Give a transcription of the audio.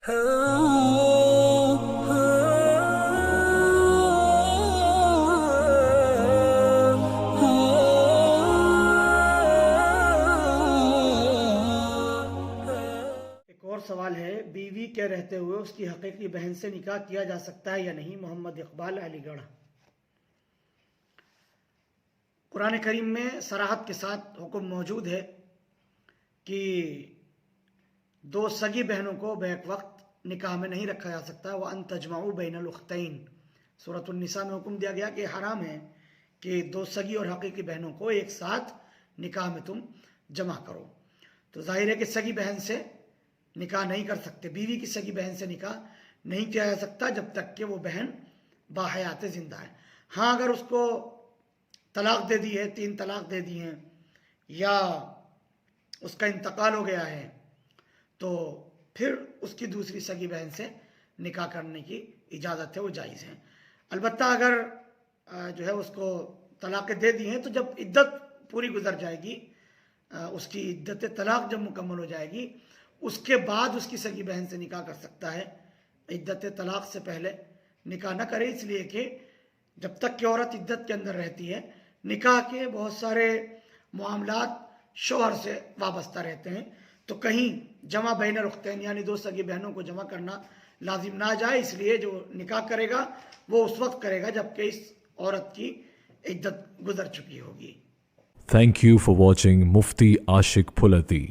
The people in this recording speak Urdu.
اور سوال ہے، بیوی کے رہتے ہوئے اس کی حقیقی بہن سے نکاح کیا جا سکتا ہے یا نہیں؟ محمد اقبال، علی گڑھ۔ قرآن کریم میں صراحت کے ساتھ حکم موجود ہے کہ دو سگی بہنوں کو بیک وقت نکاح میں نہیں رکھا جا سکتا۔ وَأَن تَجْمَعُوا بَيْنَ الْأُخْتَيْنِ، سورۃ النساء میں حکم دیا گیا کہ حرام ہے کہ دو سگی اور حقیقی بہنوں کو ایک ساتھ نکاح میں تم جمع کرو۔ تو ظاہر ہے کہ سگی بہن سے نکاح نہیں کر سکتے، بیوی کی سگی بہن سے نکاح نہیں کیا جا سکتا جب تک کہ وہ بہن باحیات زندہ ہے۔ ہاں، اگر اس کو طلاق دے دی ہے، 3 طلاق دے دی ہیں، یا اس کا انتقال ہو گیا ہے، تو پھر اس کی دوسری سگی بہن سے نکاح کرنے کی اجازت ہے، وہ جائز ہے۔ البتہ اگر جو ہے اس کو طلاق دے دی ہیں تو جب عدت پوری گزر جائے گی، اس کی عدت طلاق جب مکمل ہو جائے گی، اس کے بعد اس کی سگی بہن سے نکاح کر سکتا ہے۔ عدت طلاق سے پہلے نکاح نہ کرے، اس لیے کہ جب تک کہ عورت عدت کے اندر رہتی ہے، نکاح کے بہت سارے معاملات شوہر سے وابستہ رہتے ہیں، تو کہیں جمع بین الرختین یعنی دو سگی بہنوں کو جمع کرنا لازم نہ جائے، اس لیے جو نکاح کرے گا وہ اس وقت کرے گا جب کہ اس عورت کی عدت گزر چکی ہوگی۔ Thank you for watching Mufti Ashik Phulati.